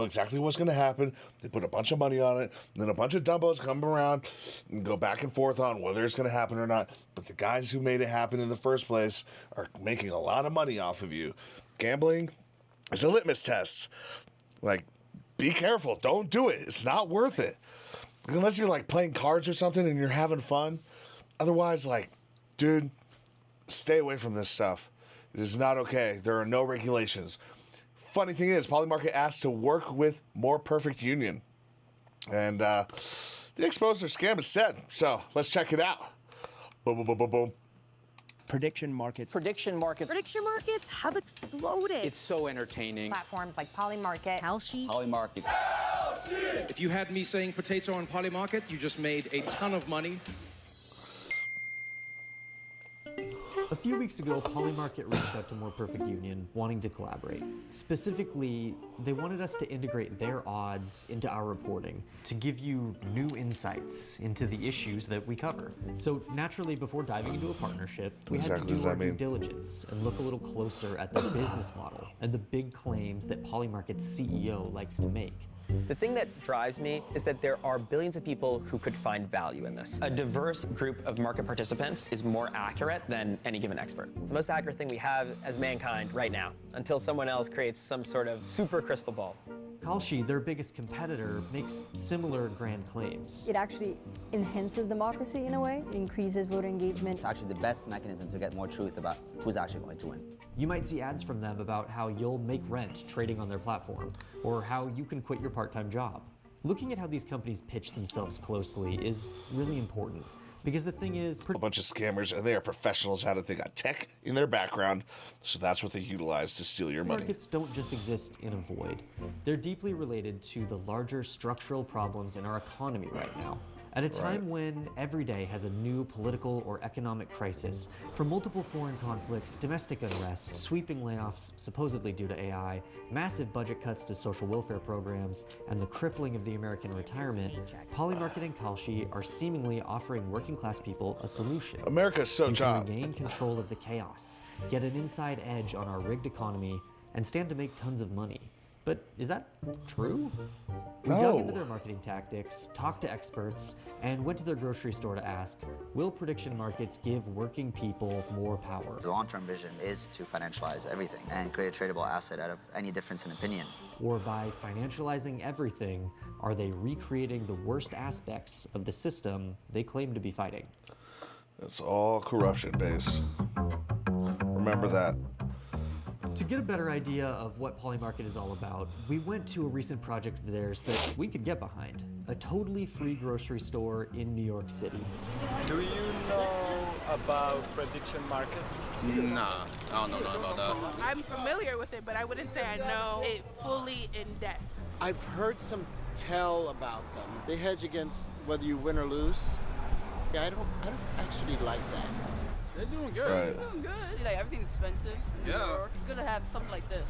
exactly what's going to happen. They put a bunch of money on it, and then a bunch of dumbos come around and go back and forth on whether it's going to happen or not. But the guys who made it happen in the first place are making a lot of money off of you. Gambling is a litmus test. Like, be careful. Don't do it. It's not worth it. Unless you're, like, playing cards or something and you're having fun. Otherwise, like, dude, stay away from this stuff. It is not okay. There are no regulations. Funny thing is, Polymarket asked to work with more Perfect Union. And they exposed their scam instead. So let's check it out. Boom, boom, boom, boom, boom. Prediction markets. Prediction markets. Prediction markets have exploded. It's so entertaining. Platforms like Polymarket, Kalshi. Polymarket. If you had me saying potato on Polymarket, you just made a ton of money. A few weeks ago, Polymarket reached out to More Perfect Union, wanting to collaborate. Specifically, they wanted us to integrate their odds into our reporting to give you new insights into the issues that we cover. So naturally, before diving into a partnership, we had to do our due diligence and look a little closer at the business model and the big claims that Polymarket's CEO likes to make. The thing that drives me is that there are billions of people who could find value in this. A diverse group of market participants is more accurate than any given expert. It's the most accurate thing we have as mankind right now, until someone else creates some sort of super crystal ball. Kalshi, their biggest competitor, makes similar grand claims. It actually enhances democracy in a way. It increases voter engagement. It's actually the best mechanism to get more truth about who's actually going to win. You might see ads from them about how you'll make rent trading on their platform, or how you can quit your part-time job. Looking at how these companies pitch themselves closely is really important. Because the thing is, a bunch of scammers, and they are professionals at it. They got tech in their background, so that's what they utilize to steal your money. Markets don't just exist in a void. They're deeply related to the larger structural problems in our economy right now. At a time when every day has a new political or economic crisis, from multiple foreign conflicts, domestic unrest, sweeping layoffs supposedly due to AI, massive budget cuts to social welfare programs, and the crippling of the American retirement, Polymarket and Kalshi are seemingly offering working class people a solution. America's so job. Gain control of the chaos, get an inside edge on our rigged economy, and stand to make tons of money. But is that true? We dug into their marketing tactics, talked to experts, and went to their grocery store to ask, will prediction markets give working people more power? The long-term vision is to financialize everything and create a tradable asset out of any difference in opinion. Or by financializing everything, are they recreating the worst aspects of the system they claim to be fighting? It's all corruption-based. Remember that. To get a better idea of what Polymarket is all about, we went to a recent project of theirs that we could get behind. A totally free grocery store in New York City. Do you know about prediction markets? Nah, I don't know nothing about that. I'm familiar with it, but I wouldn't say I know it fully in depth. I've heard some tell about them. They hedge against whether you win or lose. Yeah, I don't actually like that. They're doing good. They're doing good. Like, everything's expensive in New York. It's good to have something like this.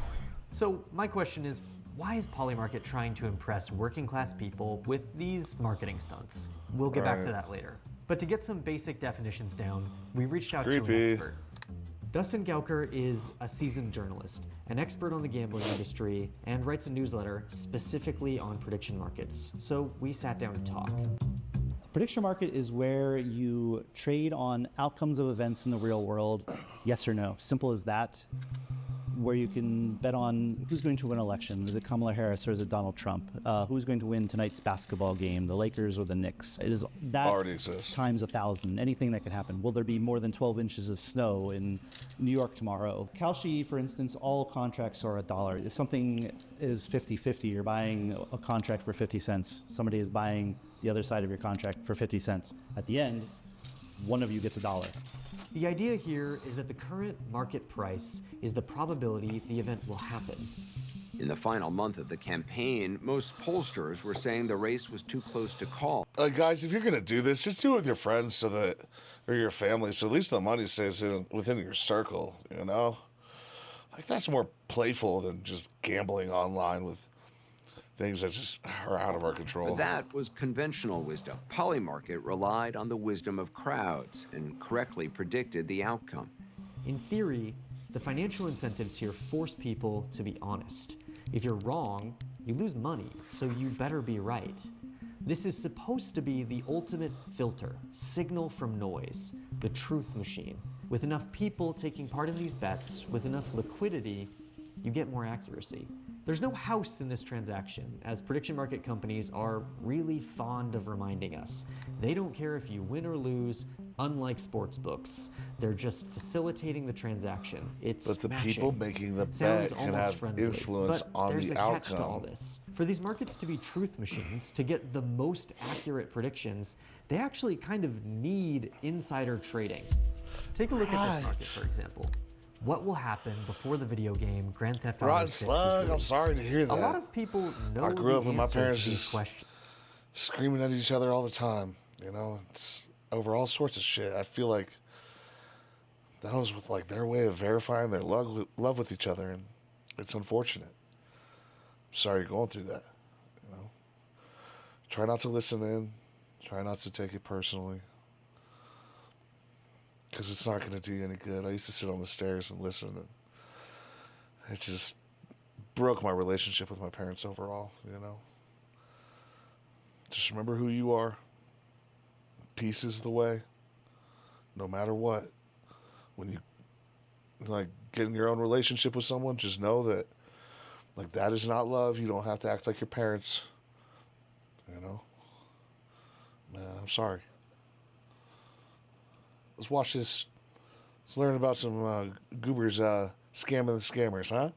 So my question is, why is Polymarket trying to impress working class people with these marketing stunts? We'll get back to that later. But to get some basic definitions down, we reached out to an expert. Dustin Gauker is a seasoned journalist, an expert on the gambling industry, and writes a newsletter specifically on prediction markets. So we sat down to talk. Prediction market is where you trade on outcomes of events in the real world, yes or no. Simple as that. Where you can bet on who's going to win an election. Is it Kamala Harris or is it Donald Trump? Who's going to win tonight's basketball game, the Lakers or the Knicks? It is that already exists. Times 1,000, anything that could happen. Will there be more than 12 inches of snow in New York tomorrow? Kalshi, for instance, all contracts are $1. If something is 50-50, you're buying a contract for 50 cents. Somebody is buying the other side of your contract for 50 cents. At the end, one of you gets $1. The idea here is that the current market price is the probability the event will happen. In the final month of the campaign, most pollsters were saying the race was too close to call. Guys, if you're going to do this, just do it with your friends or your family, so at least the money stays within your circle, you know? Like, that's more playful than just gambling online with things that just are out of our control. But that was conventional wisdom. Polymarket relied on the wisdom of crowds and correctly predicted the outcome. In theory, the financial incentives here force people to be honest. If you're wrong, you lose money, so you better be right. This is supposed to be the ultimate filter, signal from noise, the truth machine. With enough people taking part in these bets, with enough liquidity, you get more accuracy. There's no house in this transaction, as prediction market companies are really fond of reminding us. They don't care if you win or lose, unlike sports books. They're just facilitating the transaction. It's But the matching. people making the Sounds bet can almost have friendly, influence but on there's the a catch to all outcome. this. For these markets to be truth machines, to get the most accurate predictions, they actually kind of need insider trading. Take a look at this market, for example. What will happen before the video game Grand Theft Auto Rotten 6 is Slug, I'm released? sorry to hear that. A lot of people know I grew the up with my answer parents to these just questions. screaming at each other all the time. You know, it's over all sorts of shit. I feel like that was with like their way of verifying their love with each other, and it's unfortunate. Sorry you're going through that. You know, try not to listen in. Try not to take it personally, because it's not going to do you any good. I used to sit on the stairs and listen, and it just broke my relationship with my parents overall, you know. Just remember who you are. Peace is the way, no matter what. When you like get in your own relationship with someone, just know that like that is not love. You don't have to act like your parents, you know. I'm sorry. Let's watch this. Let's learn about some goobers scamming the scammers, huh?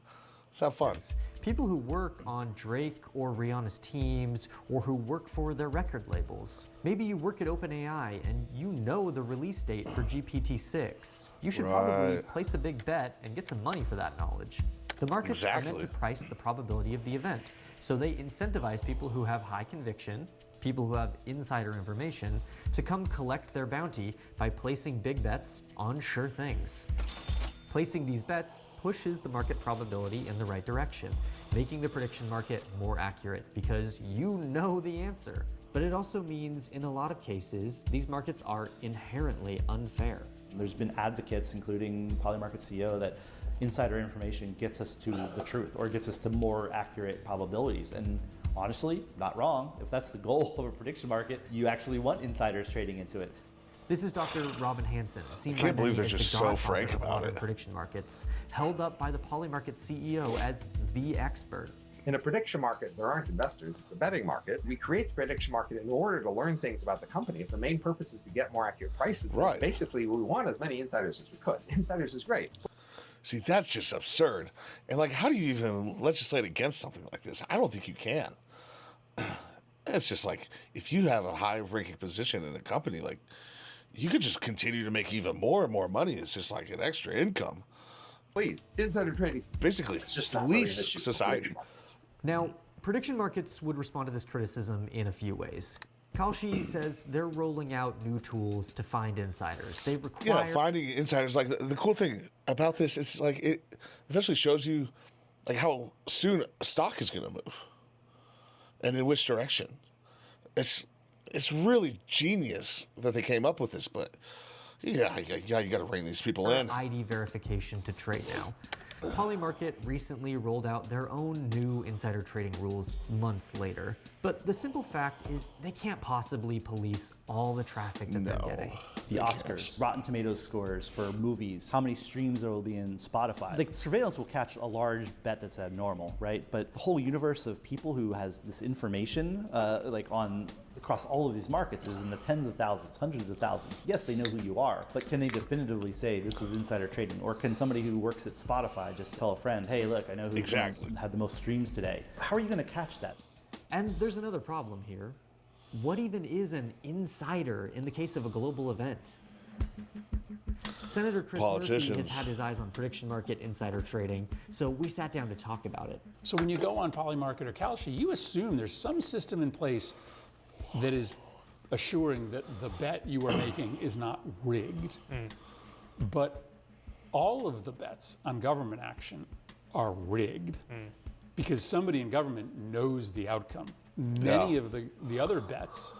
Let's have fun. People who work on Drake or Rihanna's teams, or who work for their record labels. Maybe you work at OpenAI and you know the release date for GPT-6. You should probably place a big bet and get some money for that knowledge. The markets are meant to price the probability of the event, so they incentivize people who have high conviction, people who have insider information, to come collect their bounty by placing big bets on sure things. Placing these bets pushes the market probability in the right direction, making the prediction market more accurate because you know the answer. But it also means, in a lot of cases, these markets are inherently unfair. There's been advocates, including Polymarket CEO, that insider information gets us to the truth or gets us to more accurate probabilities. And honestly, not wrong. If that's the goal of a prediction market, you actually want insiders trading into it. This is Dr. Robin Hanson, seen I can't by believe many they're as just the so godfather frank of about modern it. prediction markets, held up by the Polymarket CEO as the expert. In a prediction market, there aren't investors. It's a betting market. We create the prediction market in order to learn things about the company. If the main purpose is to get more accurate prices, then basically we want as many insiders as we could. Insiders is great. See, that's just absurd. And like, how do you even legislate against something like this? I don't think you can. It's just like, if you have a high-ranking position in a company, like, you could just continue to make even more and more money. It's just like an extra income. Please, insider trading. Basically, It's just not really an police issue for society. prediction markets. Now, prediction markets would respond to this criticism in a few ways. Kalshi says they're rolling out new tools to find insiders. They require... Yeah, finding insiders. Like, the cool thing about this is, like, it eventually shows you, like, how soon a stock is going to move and in which direction. It's really genius that they came up with this, but yeah, you got to bring these people in. ID verification to trade now. Polymarket recently rolled out their own new insider trading rules months later. But the simple fact is they can't possibly police all the traffic that they're getting. The Oscars, Rotten Tomatoes scores for movies, how many streams there will be in Spotify. Like, surveillance will catch a large bet that's abnormal, right? But the whole universe of people who has this information, across all of these markets is in the tens of thousands, hundreds of thousands. Yes, they know who you are, but can they definitively say this is insider trading? Or can somebody who works at Spotify just tell a friend, hey, look, I know who's had the most streams today? How are you going to catch that? And there's another problem here. What even is an insider in the case of a global event? Senator Chris Murphy has had his eyes on prediction market insider trading, so we sat down to talk about it. So when you go on Polymarket or Kalshi, you assume there's some system in place that is assuring that the bet you are making is not rigged. But all of the bets on government action are rigged because somebody in government knows the outcome. Many of the other bets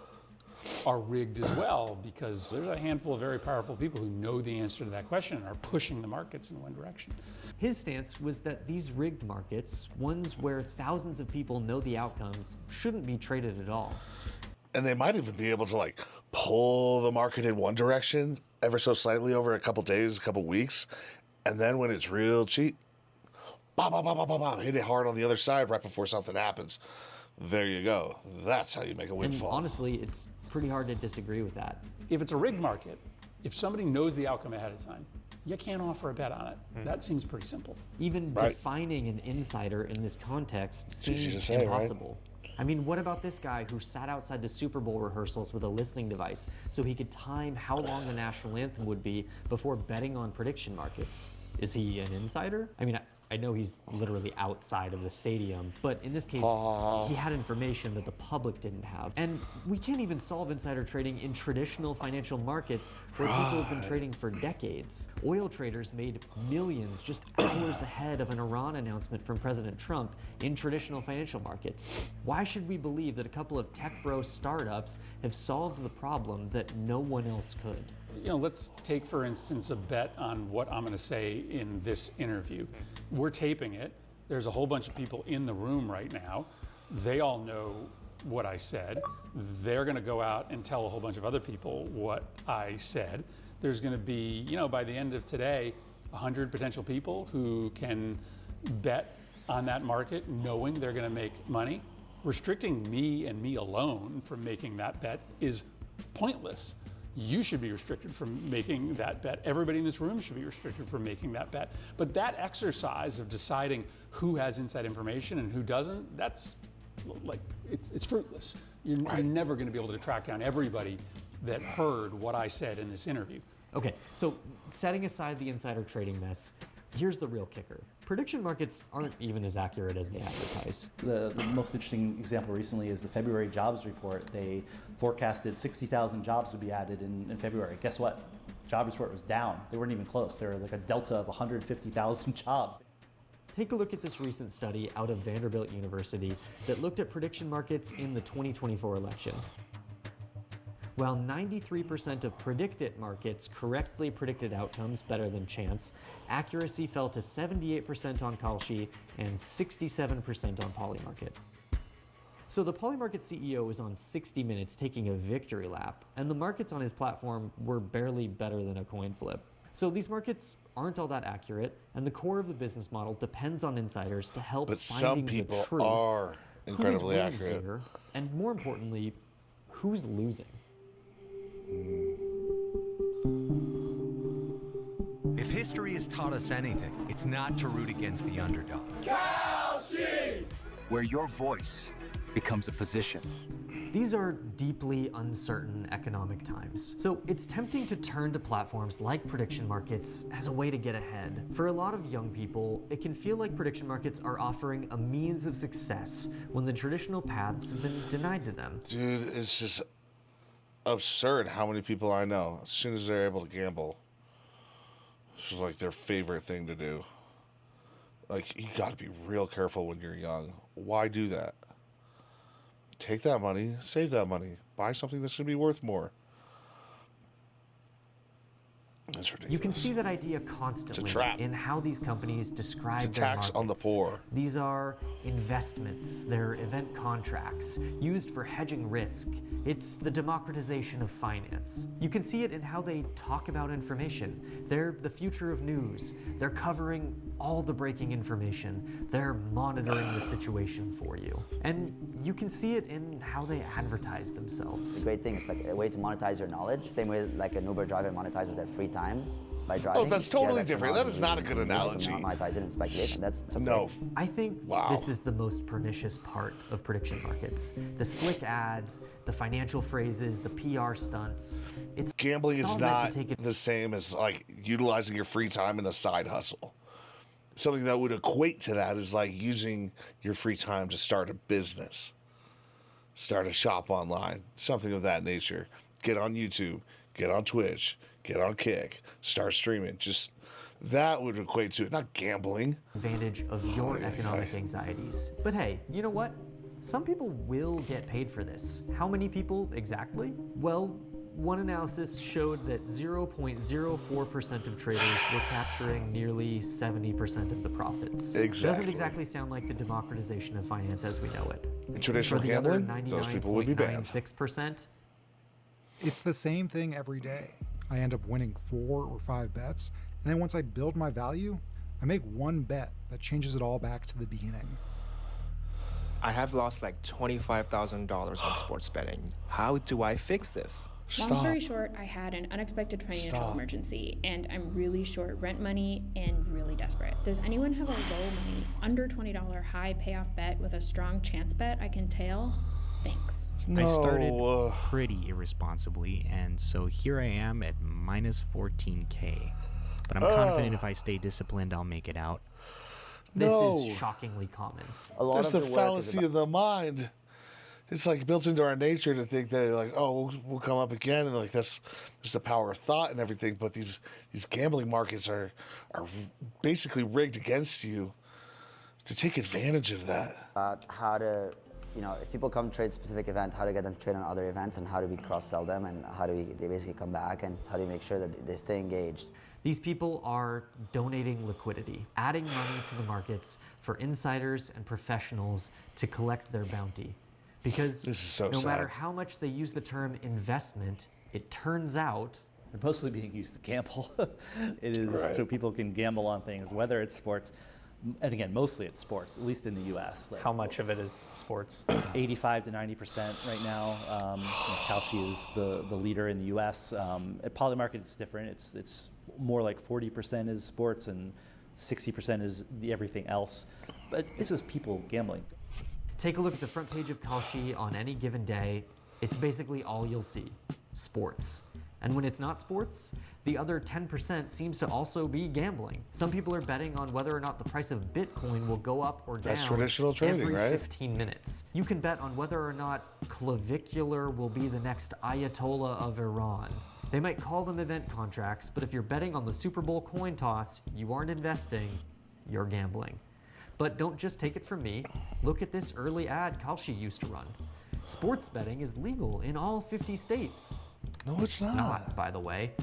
are rigged as well, because there's a handful of very powerful people who know the answer to that question and are pushing the markets in one direction. His stance was that these rigged markets, ones where thousands of people know the outcomes, shouldn't be traded at all. And they might even be able to like pull the market in one direction ever so slightly over a couple days, a couple weeks, and then when it's real cheap, hit it hard on the other side right before something happens. There you go. That's how you make a windfall. And honestly, it's pretty hard to disagree with that. If it's a rigged market, if somebody knows the outcome ahead of time, you can't offer a bet on it. That seems pretty simple. Even defining an insider in this context seems impossible. I mean, what about this guy who sat outside the Super Bowl rehearsals with a listening device so he could time how long the national anthem would be before betting on prediction markets? Is he an insider? I mean, I know he's literally outside of the stadium, but in this case, he had information that the public didn't have. And we can't even solve insider trading in traditional financial markets where people have been trading for decades. Oil traders made millions just hours ahead of an Iran announcement from President Trump in traditional financial markets. Why should we believe that a couple of tech bro startups have solved the problem that no one else could? You know, let's take, for instance, a bet on what I'm going to say in this interview. We're taping it. There's a whole bunch of people in the room right now. They all know what I said. They're going to go out and tell a whole bunch of other people what I said. There's going to be, you know, by the end of today, 100 potential people who can bet on that market knowing they're going to make money. Restricting me and me alone from making that bet is pointless. You should be restricted from making that bet. Everybody in this room should be restricted from making that bet. But that exercise of deciding who has inside information and who doesn't, that's like, it's fruitless. You're never going to be able to track down everybody that heard what I said in this interview. Okay, so setting aside the insider trading mess, here's the real kicker. Prediction markets aren't even as accurate as they advertise. The most interesting example recently is the February jobs report. They forecasted 60,000 jobs would be added in February. Guess what? Job report was down. They weren't even close. They were like a delta of 150,000 jobs. Take a look at this recent study out of Vanderbilt University that looked at prediction markets in the 2024 election. While 93% of predicted markets correctly predicted outcomes better than chance, accuracy fell to 78% on Kalshi and 67% on Polymarket. So the Polymarket CEO was on 60 Minutes taking a victory lap, and the markets on his platform were barely better than a coin flip. So these markets aren't all that accurate, and the core of the business model depends on insiders to help finding the truth. But some people are incredibly accurate. Here, and more importantly, who's losing? If history has taught us anything, it's not to root against the underdog. Kalshi! Where your voice becomes a position. These are deeply uncertain economic times, so it's tempting to turn to platforms like prediction markets as a way to get ahead. For a lot of young people, it can feel like prediction markets are offering a means of success when the traditional paths have been denied to them. Dude, it's just absurd how many people I know, as soon as they're able to gamble, it's just like their favorite thing to do. Like, you got to be real careful when you're young. Why do that? Take that money, save that money, buy something that's going to be worth more. That's ridiculous. You can see that idea constantly in how these companies describe it's a their tax markets. on the poor. These are investments, they're event contracts, used for hedging risk. It's the democratization of finance. You can see it in how they talk about information. They're the future of news. They're covering all the breaking information. They're monitoring the situation for you. And you can see it in how they advertise themselves. The great thing is like a way to monetize your knowledge, same way like an Uber driver monetizes their free time by driving. Oh, that's totally different. That is not a good analogy. Monetize it in speculation. That's okay. No. I think this is the most pernicious part of prediction markets. The slick ads, the financial phrases, the PR stunts. Gambling is not the same as like utilizing your free time in a side hustle. Something that would equate to that is like using your free time to start a business, start a shop online, something of that nature. Get on YouTube, get on Twitch, get on Kick, start streaming. Just that would equate to it, not gambling. Advantage of your economic anxieties. But hey, you know what? Some people will get paid for this. How many people exactly? Well, one analysis showed that 0.04% of traders were capturing nearly 70% of the profits. Exactly. Doesn't exactly sound like the democratization of finance as we know it. In traditional For the other gambling, those people would be banned. 99.96%, It's the same thing every day. I end up winning 4 or 5 bets, and then once I build my value, I make one bet that changes it all back to the beginning. I have lost like $25,000 on sports betting. How do I fix this? Long story short, I had an unexpected financial emergency, and I'm really short rent money and really desperate. Does anyone have a low money, under $20 high payoff bet with a strong chance bet I can tail? Thanks. I started pretty irresponsibly, and so here I am at minus 14K. But I'm confident if I stay disciplined, I'll make it out. This is shockingly common. That's the fallacy of the mind. It's like built into our nature to think that like, oh, we'll come up again, and like that's the power of thought and everything. But these gambling markets are basically rigged against you to take advantage of that. How to, if people come trade specific event, how to get them to trade on other events, and how do we cross-sell them, and how do they basically come back, and how do we make sure that they stay engaged. These people are donating liquidity, adding money to the markets for insiders and professionals to collect their bounty. Because this is so no matter how much they use the term investment, it turns out they're mostly being used to gamble. It is so people can gamble on things, whether it's sports. And again, mostly it's sports, at least in the U.S. How much of it is sports? 85 to 90% right now. Kalshi is the leader in the U.S. At Polymarket, it's different. It's more like 40% is sports and 60% is everything else. But it's just people gambling. Take a look at the front page of Kalshi on any given day. It's basically all you'll see, sports. And when it's not sports, the other 10% seems to also be gambling. Some people are betting on whether or not the price of Bitcoin will go up or down. That's traditional trading, every right? 15 minutes. You can bet on whether or not clavicular will be the next Ayatollah of Iran. They might call them event contracts, but if you're betting on the Super Bowl coin toss, you aren't investing, you're gambling. But don't just take it from me. Look at this early ad Kalshi used to run. Sports betting is legal in all 50 states. No, it's not. By the way.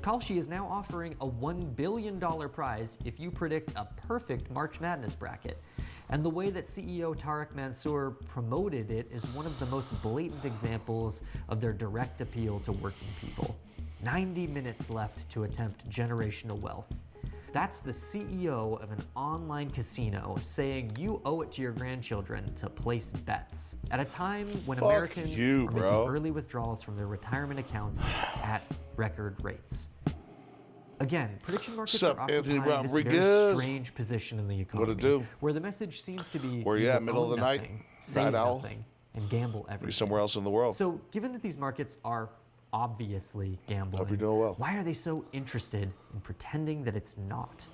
Kalshi is now offering a $1 billion prize if you predict a perfect March Madness bracket. And the way that CEO Tariq Mansour promoted it is one of the most blatant examples of their direct appeal to working people. 90 minutes left to attempt generational wealth. That's the CEO of an online casino saying you owe it to your grandchildren to place bets at a time when Americans are making early withdrawals from their retirement accounts at record rates. Again, prediction markets are occupying this very strange position in the economy, where the message seems to be where you at, middle of the night, save nothing, and gamble everything. Be somewhere else in the world. So, given that these markets are obviously gambling, hope you're doing well. Why are they so interested in pretending that it's not?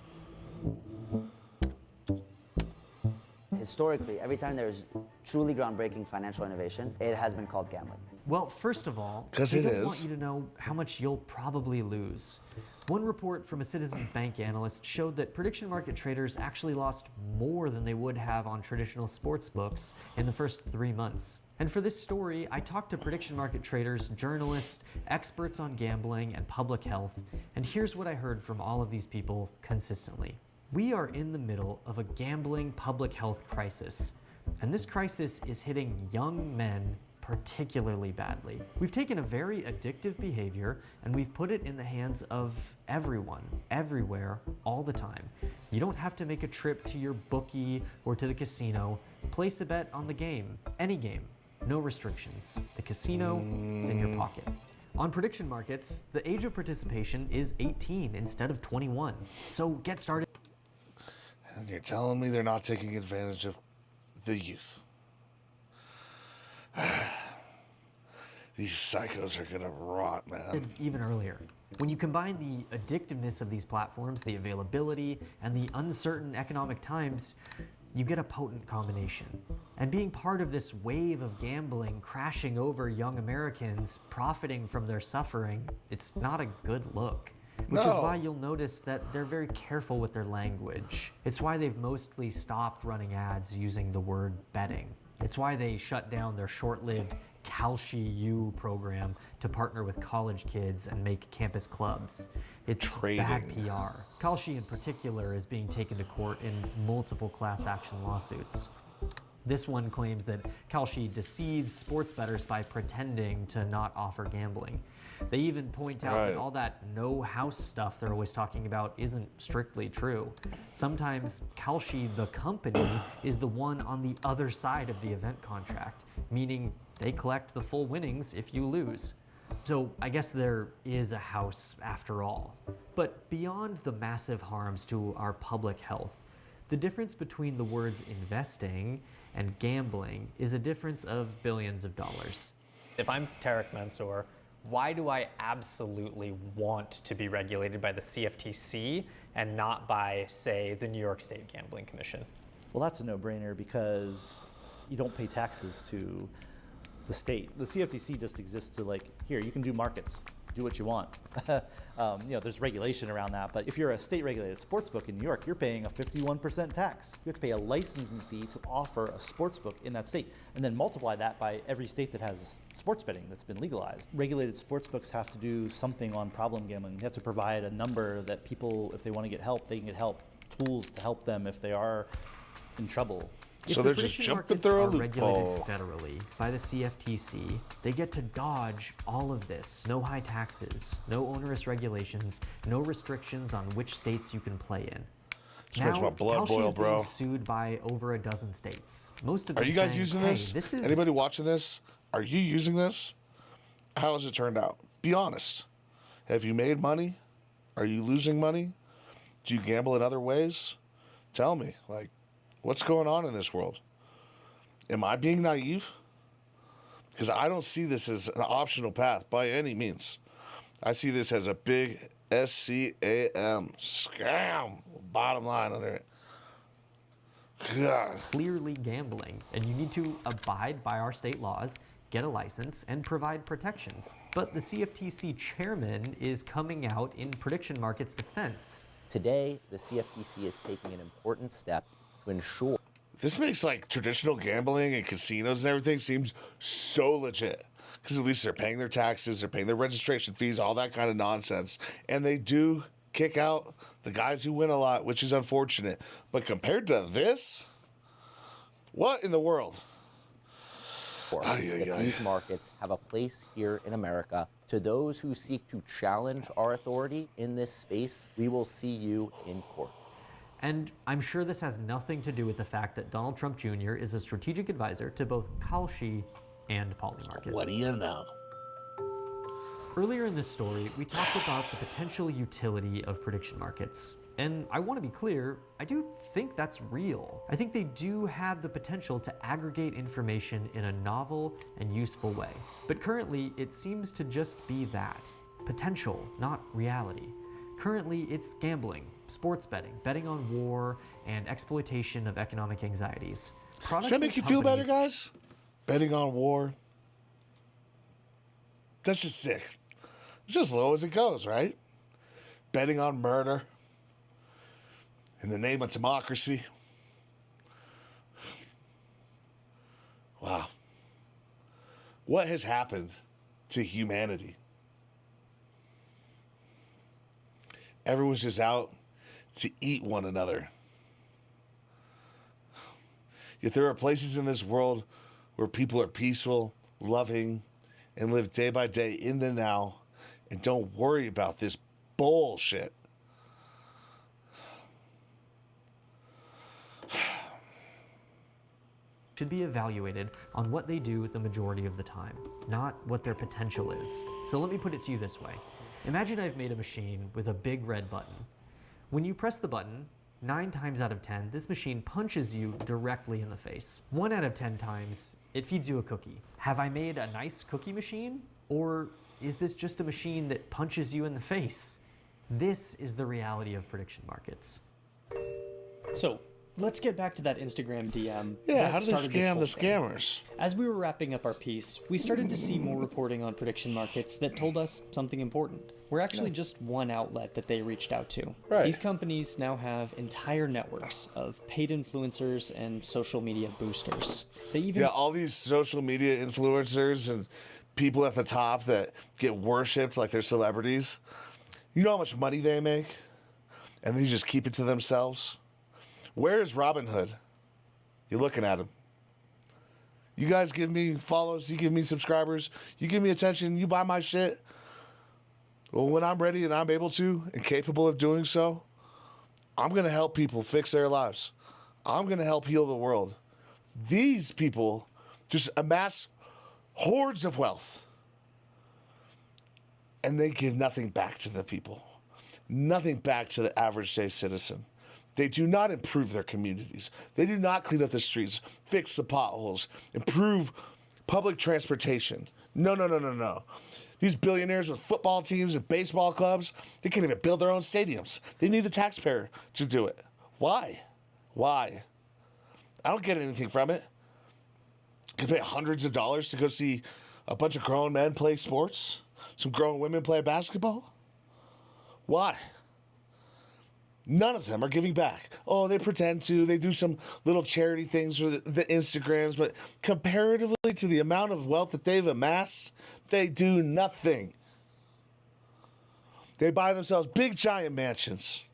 Historically, every time there's truly groundbreaking financial innovation, it has been called gambling. Well, first of all, they don't want you to know how much you'll probably lose. One report from a Citizens Bank analyst showed that prediction market traders actually lost more than they would have on traditional sports books in the first 3 months. And for this story, I talked to prediction market traders, journalists, experts on gambling and public health, and here's what I heard from all of these people consistently. We are in the middle of a gambling public health crisis, and this crisis is hitting young men particularly badly. We've taken a very addictive behavior and we've put it in the hands of everyone, everywhere, all the time. You don't have to make a trip to your bookie or to the casino. Place a bet on the game, any game. No restrictions. The casino is in your pocket. On prediction markets, the age of participation is 18 instead of 21. So get started. And you're telling me they're not taking advantage of the youth. These psychos are gonna rot, man. Even earlier. When you combine the addictiveness of these platforms, the availability, and the uncertain economic times, you get a potent combination. And being part of this wave of gambling crashing over young Americans, profiting from their suffering, it's not a good look. Which is why you'll notice that they're very careful with their language. It's why they've mostly stopped running ads using the word betting. It's why they shut down their short-lived CalShe program to partner with college kids and make campus clubs. It's bad PR. CalShe in particular is being taken to court in multiple class action lawsuits. This one claims that CalShe deceives sports bettors by pretending to not offer gambling. They even point out that all that no house stuff they're always talking about isn't strictly true. Sometimes CalShe, the company, is the one on the other side of the event contract, meaning they collect the full winnings if you lose. So I guess there is a house after all. But beyond the massive harms to our public health, the difference between the words investing and gambling is a difference of billions of dollars. If I'm Tarek Mansour, why do I absolutely want to be regulated by the CFTC and not by, say, the New York State Gambling Commission? Well, that's a no-brainer because you don't pay taxes to the state. The CFTC just exists to here, you can do markets. Do what you want. There's regulation around that, but if you're a state-regulated sportsbook in New York, you're paying a 51% tax. You have to pay a licensing fee to offer a sportsbook in that state, and then multiply that by every state that has sports betting that's been legalized. Regulated sportsbooks have to do something on problem gambling. They have to provide a number that people, if they want to get help, they can get help, tools to help them if they are in trouble. So they're just jumping through a loophole. Regulated federally by the CFTC, they get to dodge all of this. No high taxes, no onerous regulations, no restrictions on which states you can play in. This makes my blood boil, bro. Being sued by over a dozen states. Most of them Are you guys saying, using hey, this? Anybody watching this? Are you using this? How has it turned out? Be honest. Have you made money? Are you losing money? Do you gamble in other ways? Tell me, what's going on in this world? Am I being naive? Because I don't see this as an optional path by any means. I see this as a big SCAM, scam, bottom line under it. God. Clearly gambling, and you need to abide by our state laws, get a license, and provide protections. But the CFTC chairman is coming out in prediction markets defense. Today, the CFTC is taking an important step to ensure. This makes traditional gambling and casinos and everything seems so legit. Because at least they're paying their taxes, they're paying their registration fees, all that kind of nonsense. And they do kick out the guys who win a lot, which is unfortunate. But compared to this, what in the world? These markets have a place here in America. To those who seek to challenge our authority in this space, we will see you in court. And I'm sure this has nothing to do with the fact that Donald Trump Jr. is a strategic advisor to both CalShe and Polymarket. What do you know? Earlier in this story, we talked about the potential utility of prediction markets. And I want to be clear, I do think that's real. I think they do have the potential to aggregate information in a novel and useful way. But currently, it seems to just be that. Potential, not reality. Currently, it's gambling, sports betting, betting on war, and exploitation of economic anxieties. Does that make you feel better, guys? Betting on war? That's just sick. It's as low as it goes, right? Betting on murder in the name of democracy. Wow. What has happened to humanity? Everyone's just out to eat one another. Yet there are places in this world where people are peaceful, loving, and live day by day in the now and don't worry about this bullshit. Should be evaluated on what they do the majority of the time, not what their potential is. So let me put it to you this way. Imagine I've made a machine with a big red button. When you press the button, 9 times out of 10, this machine punches you directly in the face. 1 out of 10 times, it feeds you a cookie. Have I made a nice cookie machine? Or is this just a machine that punches you in the face? This is the reality of prediction markets. So, Let's get back to that Instagram DM. Yeah, that how do they started this scam whole the thing. scammers? As we were wrapping up our piece, we started to see more reporting on prediction markets that told us something important. We're actually just one outlet that they reached out to. Right. These companies now have entire networks of paid influencers and social media boosters. They even all these social media influencers and people at the top that get worshipped like they're celebrities. You know how much money they make? And they just keep it to themselves? Where is Robin Hood? You're looking at him. You guys give me follows, you give me subscribers, you give me attention, you buy my shit. Well, when I'm ready and I'm able to and capable of doing so, I'm going to help people fix their lives. I'm going to help heal the world. These people just amass hordes of wealth. And they give nothing back to the people. Nothing back to the average day citizen. They do not improve their communities. They do not clean up the streets, fix the potholes, improve public transportation. No. These billionaires with football teams and baseball clubs, they can't even build their own stadiums. They need the taxpayer to do it. Why? I don't get anything from it. I pay hundreds of dollars to go see a bunch of grown men play sports, some grown women play basketball. Why? None of them are giving back. Oh, they pretend to. They do some little charity things for the Instagrams, but comparatively to the amount of wealth that they've amassed, they do nothing. They buy themselves big, giant mansions,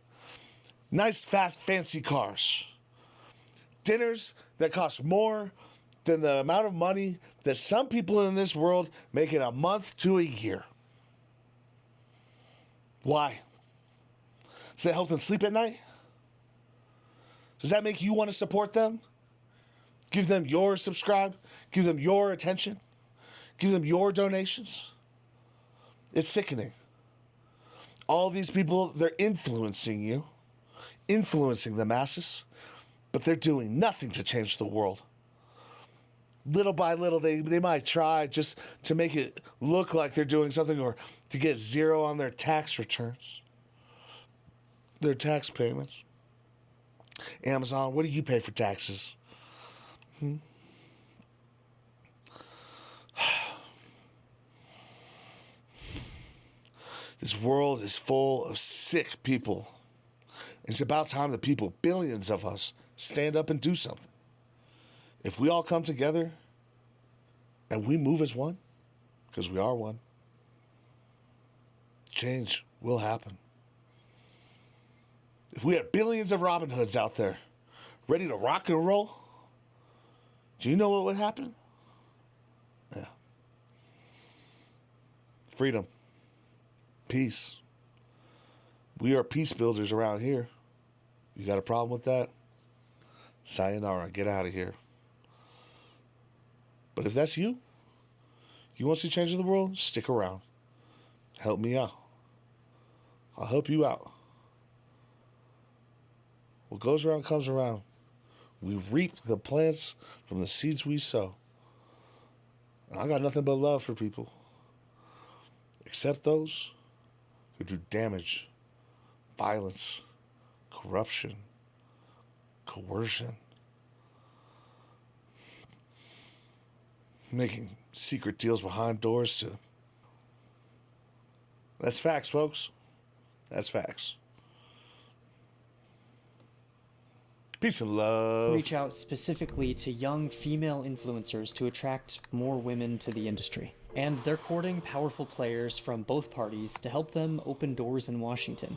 nice, fast, fancy cars, dinners that cost more than the amount of money that some people in this world make in a month to a year. Why? Does that help them sleep at night? Does that make you want to support them? Give them your subscribe? Give them your attention? Give them your donations? It's sickening. All these people, they're influencing you, influencing the masses, but they're doing nothing to change the world. Little by little, they might try just to make it look like they're doing something or to get zero on their tax returns, their tax payments. Amazon, what do you pay for taxes? This world is full of sick people. It's about time the people, billions of us, stand up and do something. If we all come together and we move as one, because we are one, change will happen. If we had billions of Robin Hoods out there ready to rock and roll, do you know what would happen? Yeah. Freedom. Peace. We are peace builders around here. You got a problem with that? Sayonara, get out of here. But if that's you, you want to see change in the world, stick around. Help me out. I'll help you out. What goes around comes around. We reap the plants from the seeds we sow. And I got nothing but love for people. Except those who do damage, violence, corruption, coercion, making secret deals behind doors to... That's facts, folks. That's facts. Peace and love. Reach out specifically to young female influencers to attract more women to the industry. And they're courting powerful players from both parties to help them open doors in Washington.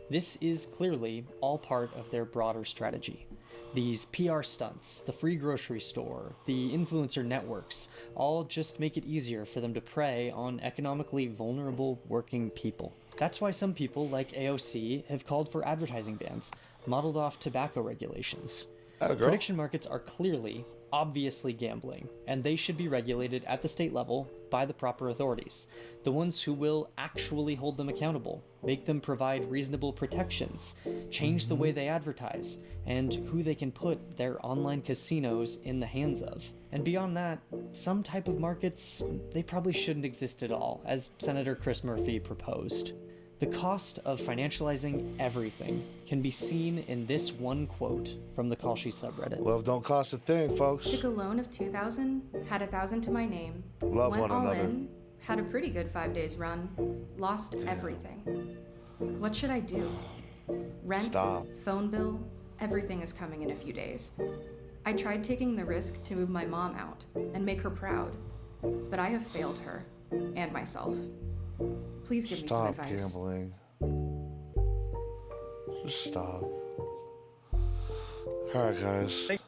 This is clearly all part of their broader strategy. These PR stunts, the free grocery store, the influencer networks, all just make it easier for them to prey on economically vulnerable working people. That's why some people, like AOC, have called for advertising bans, modeled off tobacco regulations. Prediction markets are clearly, obviously gambling, and they should be regulated at the state level by the proper authorities, the ones who will actually hold them accountable, make them provide reasonable protections, change the way they advertise, and who they can put their online casinos in the hands of. And beyond that, some type of markets, they probably shouldn't exist at all, as Senator Chris Murphy proposed. The cost of financializing everything can be seen in this one quote from the Kalshi subreddit. Love don't cost a thing, folks. Took a loan of $2,000, had $1,000 to my name. Love went one all another. in, had a pretty good 5 days run, lost everything. What should I do? Rent, Stop. phone bill, everything is coming in a few days. I tried taking the risk to move my mom out and make her proud, but I have failed her and myself. Please give me some Stop advice. gambling. Just stop. Alright, guys. Thanks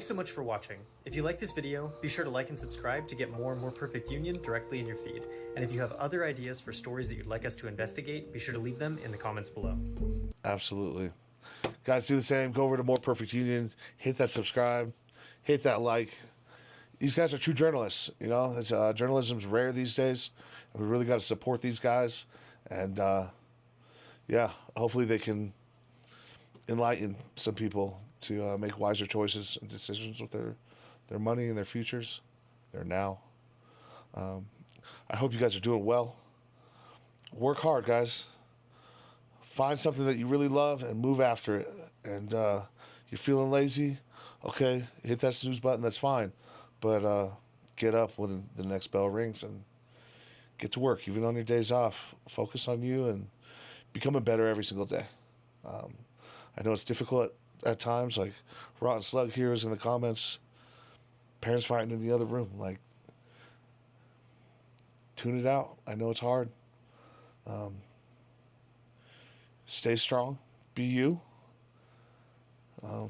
so much for watching. If you like this video, be sure to like and subscribe to get more and more Perfect Union directly in your feed. And if you have other ideas for stories that you'd like us to investigate, be sure to leave them in the comments below. Absolutely. Guys, do the same. Go over to More Perfect Union. Hit that subscribe. Hit that like. These guys are true journalists. You know, it's, journalism's rare these days. And we really got to support these guys. And, yeah, hopefully they can enlighten some people to make wiser choices and decisions with their money and their futures, their now. I hope you guys are doing well. Work hard, guys. Find something that you really love and move after it. And you're feeling lazy, okay, hit that snooze button, that's fine. But get up when the next bell rings and get to work, even on your days off. Focus on you and becoming better every single day. I know it's difficult at times, like Rotten Slug here is in the comments, parents fighting in the other room. Like, tune it out. I know it's hard. Stay strong. Be you.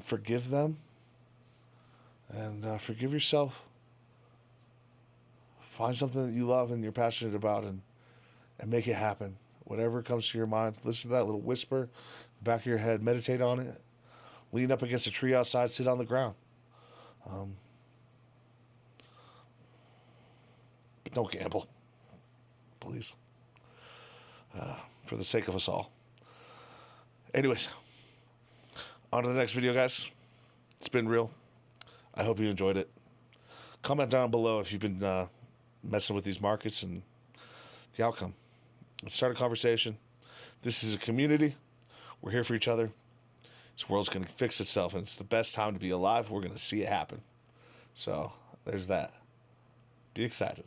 Forgive them. And forgive yourself. Find something that you love and you're passionate about and make it happen. Whatever comes to your mind, listen to that little whisper in the back of your head. Meditate on it. Lean up against a tree outside. Sit on the ground. But don't gamble. Please. For the sake of us all. Anyways. On to the next video, guys. It's been real. I hope you enjoyed it. Comment down below if you've been messing with these markets and the outcome. Let's start a conversation. This is a community. We're here for each other. This world's going to fix itself, and it's the best time to be alive. We're going to see it happen. So there's that. Be excited.